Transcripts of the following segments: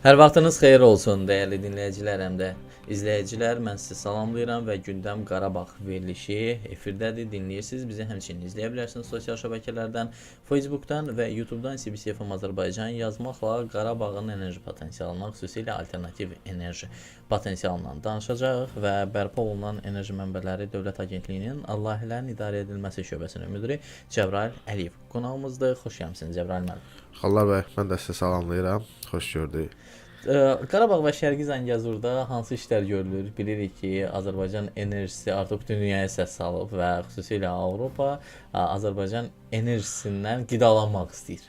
Hər vaxtınız xeyir olsun, dəyərli dinləyicilər, həm də izləyicilər. Mən sizi salamlayıram və Gündəm Qarabağ verilişi efirdədir. Dinləyirsiniz. Bizi həmçinin izləyə bilərsiniz sosial şəbəkələrdən, Facebookdan və YouTubedan CBC FM Azərbaycan yazmaqla Qarabağın enerji potensialından, xüsusilə alternativ enerji potensialından danışacağıq və bərpa olunan enerji mənbələri Dövlət Agentliyinin layihələrin idarə edilməsi şöbəsinin müdiri Cəbrayıl Əliyev qonağımızdır. Xoş gəlmisiniz Cəbrayıl müəllim. Xallar bəy, mən də sizi salamlayıram. Xoş gördük. Qarabağ və Şərqi Zəngəzurda hansı işlər görülür? Bilirik ki, Azərbaycan enerjisi artıq bütün dünyaya səs salıb və xüsusilə Avropa Azərbaycan enerjisindən qidalanmaq istəyir.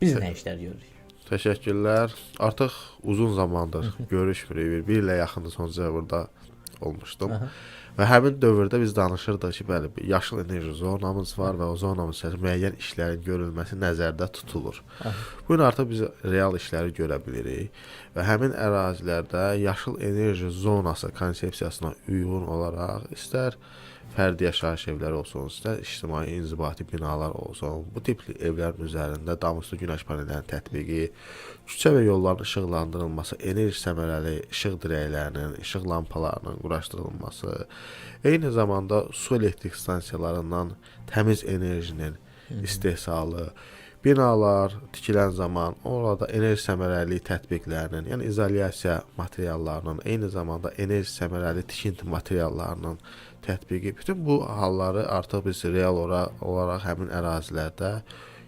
Biz nə işlər görürük? Təşəkkürlər. Artıq uzun zamandır görüşmürük. Bir ilə yaxındır sonuca burada olmuşdum. Və həmin dövrdə biz danışırdıq ki, bəli, yaşıl enerji zonamız var və o zonamız içərisində müəyyən işlərin görülməsi nəzərdə tutulur. Bu gün artıq biz real işləri görə bilirik və həmin ərazilərdə yaşıl enerji zonası konsepsiyasına uyğun olaraq istər fərdi yaşayış evləri olsun, istər ictimai inzibati binalar olsun, bu tipli evlərin üzərində damüstü günəş panellərinin tətbiqi, küçə və yolların işıqlandırılması, enerji səmərəli işıq dirəklərinin, işıq lampalarının quraşdırılması, eyni zamanda su elektrik stansiyalarından təmiz enerjinin istehsalı, binalar tikilən zaman orada enerji səmərəli tətbiqlərinin, yəni izolyasiya materiallarının, eyni zamanda enerji səmərəli tikinti materiallarının tətbiqi, bütün bu halları artıq biz real olaraq həmin ərazilərdə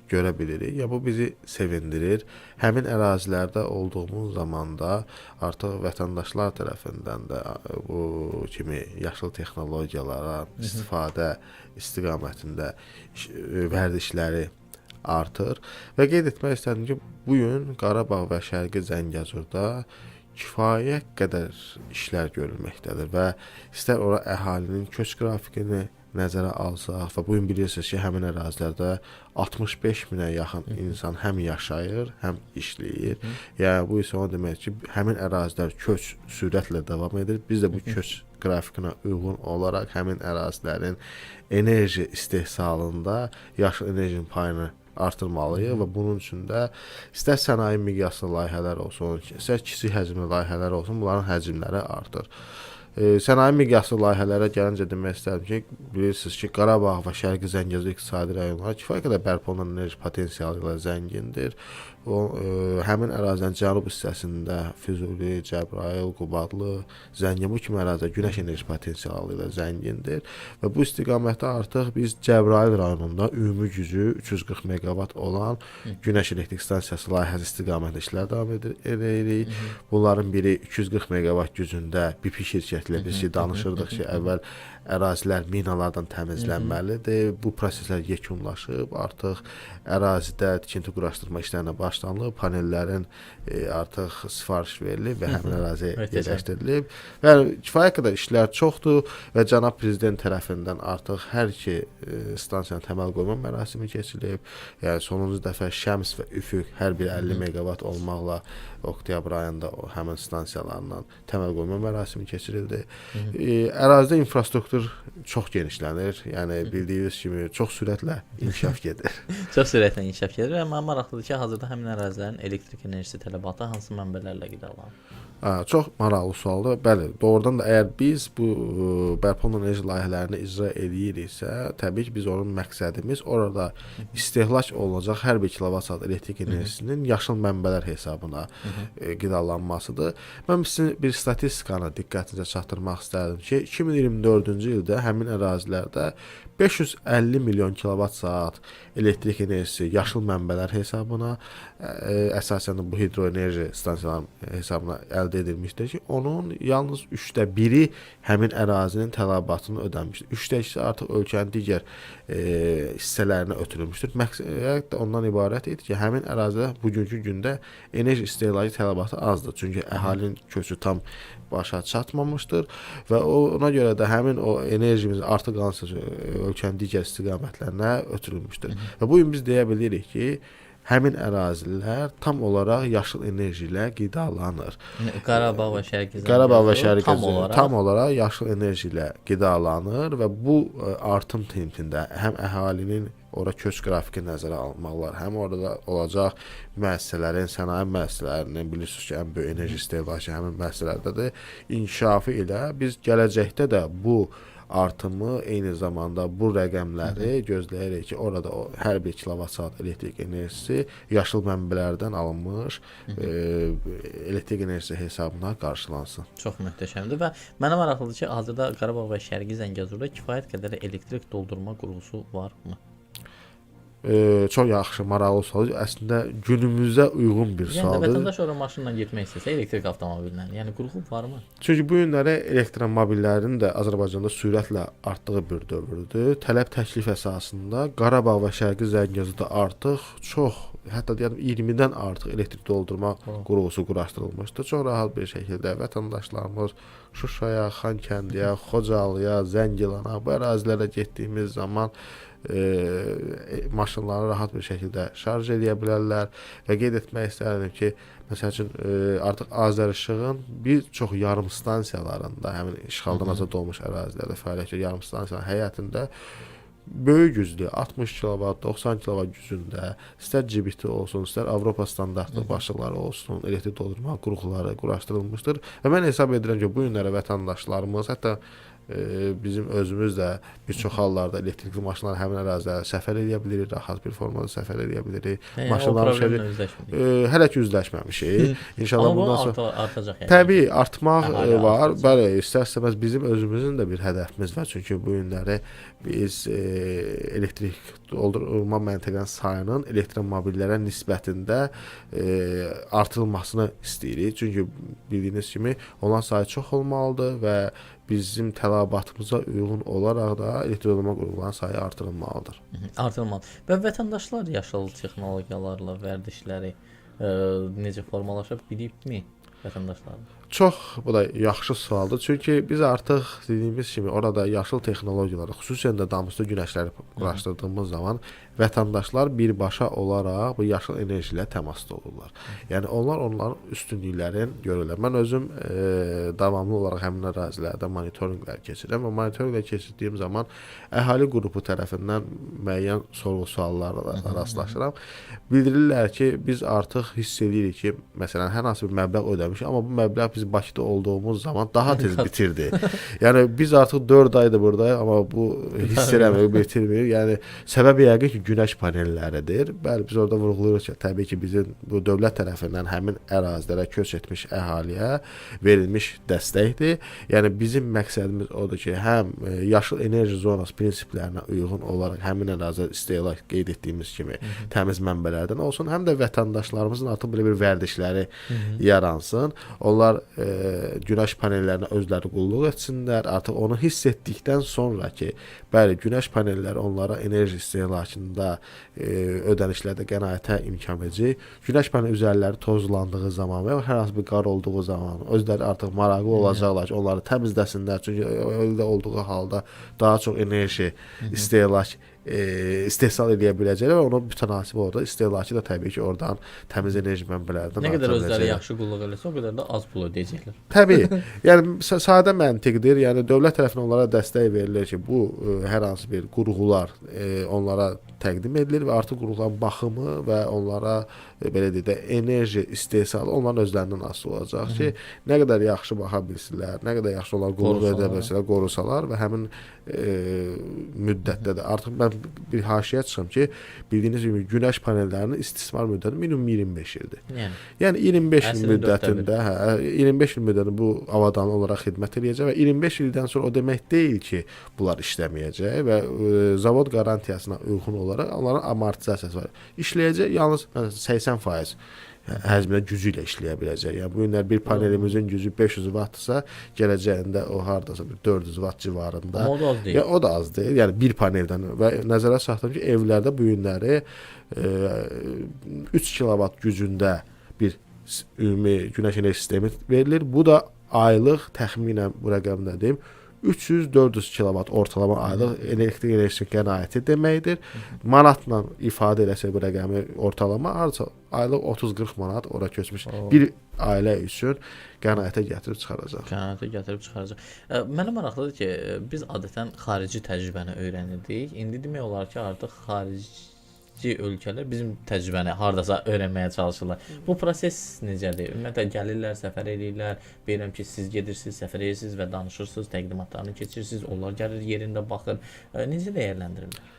görə bilirik. Ya bu bizi sevindirir. Həmin ərazilərdə olduğumuz zamanda artıq vətəndaşlar tərəfindən də bu kimi yaşıl texnologiyalara istifadə istiqamətində vərdişləri artır. Və qeyd etmək istədim ki, bu gün Qarabağ və Şərqi Zəngəzurda kifayət qədər işlər görülməkdədir və istər ora əhalinin köç qrafikini nəzərə alsaq və bu gün bilirsiniz ki, həmin ərazilərdə 65 minə yaxın insan həm yaşayır, həm işləyir. Yəni bu isə o demək ki, həmin ərazilər köç sürətlə davam edir. Biz də bu köç qrafikinə uyğun olaraq həmin ərazilərin enerji istehsalında yaşıl enerjinin payını artırmalıyıq və bunun üçün də istər sənaye miqyaslı layihələr olsun, istər kiçik həcmli layihələr olsun, bunların həcmləri artır. Sənaye miqyaslı layihələrə gəlincə demək istərdim ki, bilirsiniz ki, Qarabağ və Şərqi Zəngəzur iqtisadi rayonları kifayət qədər bərpa olunan enerji potensialı ilə zəngindir. Həmin ərazinin cənub hissəsində Füzuli, Cəbrayıl, Qubadlı, Zəngəzur kimi ərazilər günəş enerji potensialı ilə zəngindir və bu istiqamətdə artıq biz Cəbrayıl rayonunda ümumi gücü 340 meqavat olan günəş elektrik stansiyası layihəsi istiqamətində işlər davam edirik. Bunların biri 240 meqavat gücündə BP şirkəti biz danışırdıq ki, əvvəl ərazilər minalardan təmizlənməlidir. Bu proseslər yekunlaşıb, artıq ərazidə tikinti quraşdırma işlərinə başlanılıb, panellərin artıq sifariş verilib və həmin əraziyə yerləşdirilib. Yəni kifayət qədər işlər çoxdur və cənab prezident tərəfindən artıq hər iki stansiyanın təməl qoyma mərasimi keçirilib. Yəni sonuncu dəfə Şəms və Üfüq hər biri 50 meqavat olmaqla oktyabr ayında həmin stansiyalarından təməl qoyma mərasimi keçirildi. Ərazidə infrastruktur çox genişlənir. Yəni bildiyiniz kimi çox sürətlə inkişaf gedir. Çox sürətlə inkişaf gedir və mənə maraqlıdır ki, hazırda həmin ərazilərin elektrik enerjisi tələbatı hansı mənbələrlə qidalanır? Çox maraqlı sualdır. Bəli, doğrudan da əgər biz bu bərpa olunan enerji layihələrini icra ediriksə, təbii ki, biz onun məqsədimiz orada istehlak olunacaq hər bir kilovat-saat elektrik enerjisinin yaşıl mənbələr hesabına qidalanmasıdır. Mən sizin bir statistikanı diqqətinizə çatdırmaq istərdim ki, 2024-cü ildə həmin ərazilərdə 550 milyon kilovat-saat elektrik enerjisi yaşıl mənbələr hesabına, əsasən bu hidroenerji stansiyalarının hesabına əldə edilmişdir ki, onun yalnız 1/3 həmin ərazinin tələbatını ödənmişdir. 1/3 artıq ölkənin digər hissələrinə ötürülmüşdür. Məqsəd ondan ibarət idi ki, həmin ərazidə bugünkü gündə enerji istehlakı tələbatı azdır. Çünki əhalinin köçü tam başa çatmamışdır və ona görə də həmin o enerjimiz artıq qalansa ölkənin digər istiqamətlərinə ötürülmüşdür. Və bu gün biz deyə bilirik ki, həmin ərazilər tam olaraq yaşıl enerji ilə qidalanır. Qarabağ və Şərqi Qarabağ və Zəngəzur Şərqi tam olaraq yaşıl enerji ilə qidalanır və bu artım tempində həm əhalinin ora köç qrafiki nəzərə almalılar, həm orada olacaq müəssisələrin, sənaye müəssisələrinin, bilirsiniz ki, ən böyük enerji istehlakı həmin müəssisələrdədir. İnkişafı ilə biz gələcəkdə də bu artımı, eyni zamanda bu rəqəmləri gözləyirik ki, orada hər bir kilovat saat elektrik enerjisi yaşıl mənbələrdən alınmış elektrik enerjisi hesabına qarşılansın. Çox möhtəşəmdir və mənə maraqlıdır ki, hazırda Qarabağ və Şərqi Zəngəzurda kifayət qədər elektrik doldurma qurğusu varmı? Çox yaxşı, maraqlı sual. Əslində günümüzə uyğun bir sualdır. Yəni vətəndaş ora maşınla getmək istəsə, elektrik avtomobillə, yəni qurğu varmı? Çünki bu günləri elektromobillərin də Azərbaycanda sürətlə artdığı bir dövrdür. Tələb təklif əsasında Qarabağ və Şərqi Zəngəzurda artıq çox, hətta deyirəm 20-dən artıq elektrik doldurma qurğusu quraşdırılmışdır. Çox rahat bir şəkildə vətəndaşlarımız Şuşaya, Xankəndiyə, Xocalıya, Zəngilana bu ərazilərə getdiyimiz zaman maşınları rahat bir şəkildə şarj edə bilərlər və qeyd etmək istərdim ki, məsəl üçün artıq Azərişığın bir çox yarım stansiyalarında, həmin işğaldan azad olmuş ərazilərdə fəaliyyət edən yarım stansiyanın həyətində böyük güclü 60 kilovat, 90 kilovat gücündə istər GBT olsun, istər Avropa standartlı başlıqları olsun, elektrik doldurma qurğuları quraşdırılmışdır və mən hesab edirəm ki, bu günlərə vətəndaşlarımız, hətta bizim özümüz də bir çox hallarda elektrikli maşınlar həmin ərazilərə səfər edə bilirik, rahat bir formada səfər edə bilirik. Maşınlarla hələ ki üzləşməmişik. İnşallah bundan sonra artacaq yəni. Təbii artmaq var. Bəli, istər-istəməz bizim özümüzün də bir hədəfimiz var. Çünki bu günləri biz elektrik doldurma məntəqənin sayının elektromobillərə nisbətində artırılmasını istəyirik. Çünki bildiyiniz kimi onların sayı çox olmalıdır və bizim tələbatımıza uyğun olaraq da elektrik doldurma qurğularının sayı artırılmalıdır. Artırılmalı. Və vətəndaşlar yaşıl texnologiyalarla vərdişləri necə formalaşa bilibmi vətəndaşlar? Çox bu da yaxşı sualdır. Çünki biz artıq dediyimiz kimi orada yaşıl texnologiyaları, xüsusən də damcılı günəşləri quraşdırdığımız zaman vətəndaşlar birbaşa olaraq bu yaşıl enerji ilə təmasda olurlar. Yəni onların üstünlüklərini görürlər. Mən özüm davamlı olaraq həmin ərazilərdə monitorinqlər keçirirəm və monitorinqlər keçirdiyim zaman əhali qrupu tərəfindən müəyyən sorğu-suallarla rastlaşıram. Bildirirlər ki, biz artıq hiss edirik ki, məsələn, hər hansı bir məbləğ ödəmişik, amma bu məbləğ biz Bakıda olduğumuz zaman daha tez bitirdi. Yəni biz artıq 4 aydır buradayıq, amma bu hiss eləmir, bitirmir. Yəni səbəbi yəqin ki, günəş panelləridir. Bəli, biz orada vurğulayırıq ki, təbii ki, bizim bu dövlət tərəfindən həmin ərazilərə köç etmiş əhaliyə verilmiş dəstəkdir. Yəni bizim məqsədimiz odur ki, həm yaşıl enerji zonası prinsiplərinə uyğun olaraq həmin ərazidə istehlak qeyd etdiyimiz kimi təmiz mənbələrdən olsun, həm də vətəndaşlarımızın artıq belə bir vərdişləri yaransın. Onlar günəş panellərinə özləri qulluq etsinlər. Artıq onu hiss etdikdən sonra ki, bəli, günəş panelləri onlara enerji istehlakında ödənişlərdə qənaətə imkan verəcək. Günəş paneli üzərləri tozlandığı zaman və hər hansı bir qar olduğu zaman özləri artıq maraqlı olacaqlar ki, onları təmizləsinlər. Çünki öyle olduğu halda daha çox enerji istehsal edə biləcəklər və onun mütənasib orada istehlakı da təbii ki, oradan təmiz enerji mənbələrdən nə qədər özləri yaxşı qulluq eləsə, o qədər də az pul ödəyəcəklər. Təbii. Yəni sadə məntiqdir. Yəni dövlət tərəfindən onlara dəstək verilir ki, bu hər hansı bir qurğular onlara təqdim edilir və artıq qurğuların baxımı və onlara belə deyək də enerji istehsalı onların özlərindən asılı olacaq ki, nə qədər yaxşı baxa bilsinlər, nə qədər yaxşı onlar qulluq edə bilsinlər, qorusalar və həmin müddətdə də artıq mən bir haşiyə çıxım ki, bildiyiniz kimi günəş panellərinin istismar müddəti minimum 25 ildir. Yəni 25 il müddətində, 25 il müddətində bu avadanlı olaraq xidmət edəcək və 25 ildən sonra o demək deyil ki, bunlar işləməyəcək və zavod qarantiyasına uyğun olaraq onların amortizasiyası var. İşləyəcək yalnız 80% həzmlə gücü ilə işləyə biləcək. Yəni bu günlər bir panelimizin gücü 500 wattdırsa, gələcəyində o hardasa 400 watt civarında. O da az deyil. Yəni o da az deyil. Yəni bir paneldən və nəzərə saxlayın ki, evlərdə bu günləri 3 kilovat gücündə bir ümumi günəş enerji sistemi verilir. Bu da aylıq təxminən bu rəqəm nə deyim 300-400 kilovat ortalama aylıq elektrik enerjisi qənaəti deməkdir. Manatla ifadə eləsə bu rəqəmi ortalama harca aylıq 30-40 manat ora köçmüş bir ailə üçün qənaətə gətirib çıxaracaq. Qənaətə gətirib çıxaracaq. Mənə maraqlıdır ki, biz adətən xarici təcrübəni öyrənirdik. İndi demək olar ki, artıq xarici ölkələr bizim təcrübəni hardasa öyrənməyə çalışırlar. Bu proses necədir? Ümumiyyətlə gəlirlər, səfər edirlər. Bilirəm ki, siz gedirsiniz, səfər edirsiniz və danışırsınız, təqdimatlarını keçirirsiniz. Onlar gəlir yerində baxır. Necə dəyərləndirirlər?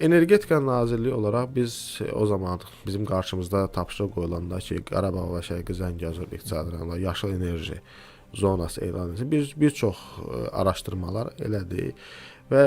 Energetika Nazirliyi olaraq biz o zaman bizim qarşımızda tapşırıq qoyulanda ki, Qarabağ və Şərqi Zəngəzur iqtisadi rayonlarında yaşıl enerji zonası elan edilsin. Biz bir çox araşdırmalar elədik və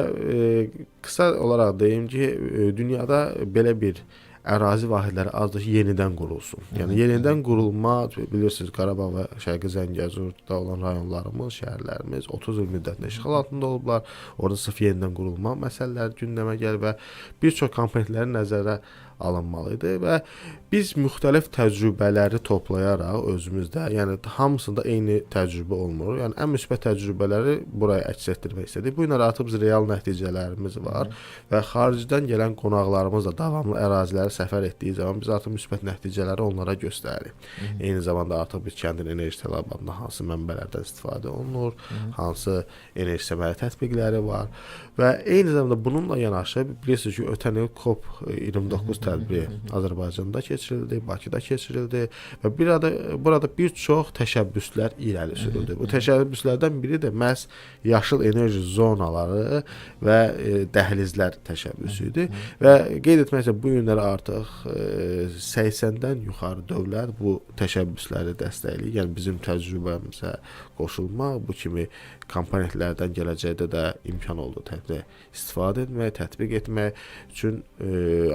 qısa olaraq deyim ki, dünyada belə bir ərazi vahidləri azdır ki, yenidən qurulsun. Yəni yenidən qurulma, bilirsiniz, Qarabağ və Şərqi Zəngəzurda olan rayonlarımız, şəhərlərimiz 30 il müddətində işğal altında olublar. Orada sırf yenidən qurulma məsələləri gündəmə gəlir və bir çox komponentləri nəzərə alınmalıdır və biz müxtəlif təcrübələri toplayaraq özümüzdə, yəni hamısında eyni təcrübə olmur. Yəni ən müsbət təcrübələri buraya əks etdirmək istədik. Bu gün artıq biz real nəticələrimiz var və xaricdən gələn qonaqlarımız da davamlı əraziləri səfər etdiyi zaman biz artıq müsbət nəticələri onlara göstəririk. Eyni zamanda artıq biz kəndin enerji tələbatında hansı mənbələrdən istifadə olunur, hansı enerji səmərəli tətbiqləri var və eyni zamanda bununla yanaşı bilirsiniz ki, ötən il COP29 tədbiri Azərbaycanda keçirildi, Bakıda keçirildi və burada bir çox təşəbbüslər irəli sürüldü. Bu təşəbbüslərdən biri də məhz yaşıl enerji zonaları və dəhlizlər təşəbbüsü idi və qeyd etmək istəyirəm, bu günlər artıq 80-dən yuxarı dövlət bu təşəbbüsləri dəstəkləyir. Yəni bizim təcrübəmizə qoşulmaq, bu kimi komponentlərdən gələcəkdə də imkan oldu istifadə etmək, tətbiq etmək üçün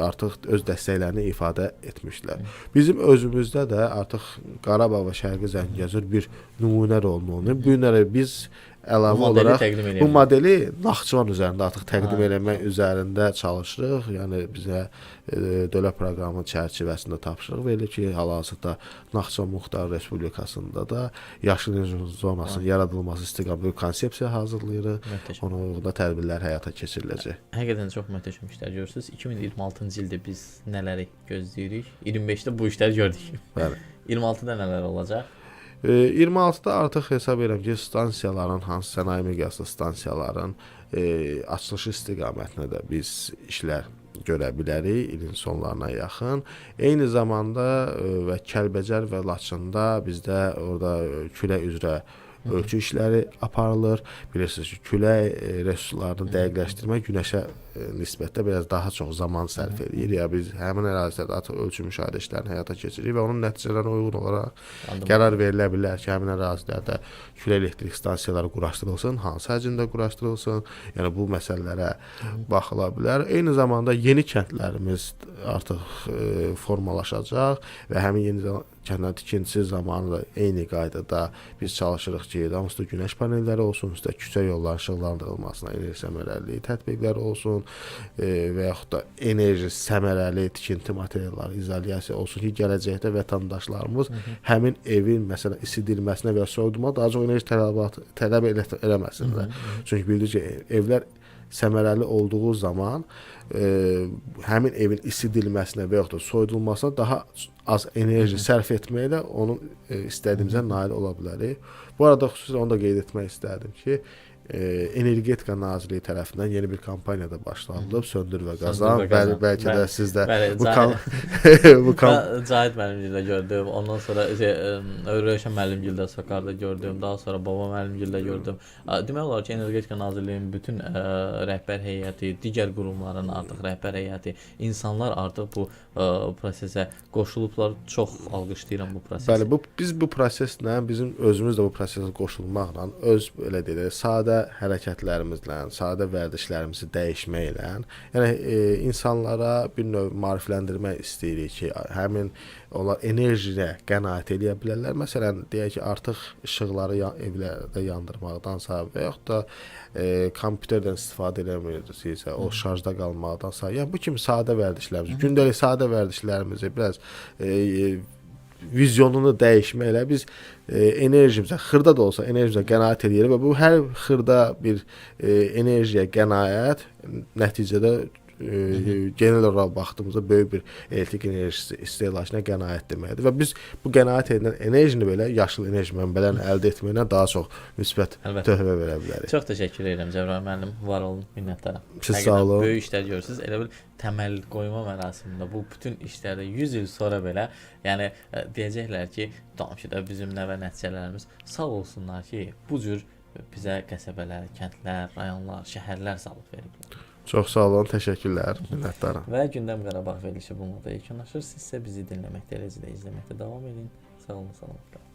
artıq öz dəstəklərini ifadə etmişlər. Bizim özümüzdə də artıq Qarabağ və Şərqi Zəngəzur bir nümunə rolunu oynayır. Bu günləri biz əlavə olaraq bu modeli Naxçıvan üzərində artıq təqdim eləmək üzərində çalışırıq. Yəni bizə dövlət proqramı çərçivəsində tapşırıq verilir ki, hal-hazırda Naxçıvan Muxtar Respublikasında da yaşıl enerji zonasının yaradılması istiqamətində bir konsepsiya hazırlayırıq. Ona uyğun da tədbirlər həyata keçiriləcək. Həqiqətən çox möhtəşəm işlər görürsüz. 2026-cı ildə biz nələri gözləyirik? 25-də bu işləri gördük. Bəli. 26-da nələr olacaq? 26-da artıq hesab edirəm ki, stansiyaların, hansı sənaye miqyaslı stansiyaların açılışı istiqamətində də biz işlər görə bilərik ilin sonlarına yaxın. Eyni zamanda və Kəlbəcər və Laçında bizdə orada külək üzrə ölçü işləri aparılır. Bilirsiniz ki, külək resurslarını dəqiqləşdirmək günəşə nisbətdə biraz daha çox zaman sərf edir. Ya biz həmin ərazilərdə artıq ölçü müşahidə işlərini həyata keçiririk və onun nəticələrinə uyğun olaraq qərar verilə bilər ki, həmin ərazilərdə külək elektrik stansiyaları quraşdırılsın, hansı həcmdə quraşdırılsın. Yəni bu məsələlərə baxıla bilər. Eyni zamanda yeni kəndlərimiz artıq formalaşacaq və həmin yeni kəndlərin tikintisi zamanı da eyni qaydada biz çalışırıq ki, hamısında günəş panelləri olsun, üstə küçə yollarının işıqlandırılmasına enerji səmərəliliyi tətbiqləri olsun və yaxud da enerji səmərəli tikinti materialları, izolyasiya olsun ki, gələcəkdə vətəndaşlarımız həmin evin məsələn isidilməsinə və soyudulma daha çox enerji tələb eləməsinlər. Çünki bildirik ki, evlər səmərəli olduğu zaman həmin evin isidilməsinə və yaxud da soyudulmasına daha az enerji sərf etməklə onun istədiyimizə nail ola bilərik. Bu arada xüsusilə onu da qeyd etmək istədim ki, Energetika Nazirliyi tərəfindən yeni bir kampaniya da başlanılıb, Söndür və Qazan. Bəlkə də siz də bu Cahit müəllimgildə gördüm. Ondan sonra Rövşən müəllimgildə Sakarda gördüm. Daha sonra Baba müəllimgildə gördüm. Demək olar ki, Energetika Nazirliyinin bütün rəhbər heyəti, digər qurumların artıq rəhbər heyəti, insanlar artıq bu prosesə qoşulublar. Çox alqışlayıram bu prosesi. Bəli, biz bu proseslə, bizim özümüz də bu prosesə qoşulmaqla öz belə deyək, sadə hərəkətlərimizlə, sadə vərdişlərimizi dəyişməklə, yəni insanlara bir növ maarifləndirmək istəyirik ki, həmin onlar enerjiyə qənaət edə bilərlər. Məsələn, deyək ki, artıq işıqları evlərdə yandırmaqdansa və yaxud da kompüterdən istifadə eləmirsinizsə, o şarjda qalmaqdansa, yəni bu kimi sadə vərdişlərimizi, gündəlik sadə vərdişlərimizi biraz vizyonunu dəyişməklə biz enerjimizə, xırda da olsa enerjimizə qənaət edirik və bu hər xırda bir enerjiyə qənaət nəticədə genel olaraq baxdığımızda böyük bir elektrik enerjisi istehlakına qənaət deməkdir və biz bu qənaət edilən enerjini belə yaşıl enerji mənbələrini əldə etməklə daha çox müsbət töhfə verə bilərik. Çox təşəkkür edirəm Cəbrayıl müəllim, var olun, minnətdaram. Siz sağ olun. Böyük işlər görürsüz. Elə bil təməl qoyma mərasimində bu bütün işlərdə 100 il sonra belə, yəni deyəcəklər ki, tamam ki də bizim nəvə nəticələrimiz sağ olsunlar ki, bu cür bizə qəsəbələr, kəndlər, rayonlar, şəhərlər salıb veriblər. Çox sağ olun, təşəkkürlər, minnətdaram. Və Gündəm Qarabağ verilişi bununla da yekunlaşır. Siz isə bizi dinləməkdə, eləcə də izləməkdə davam edin. Sağ olun, salamat qalın.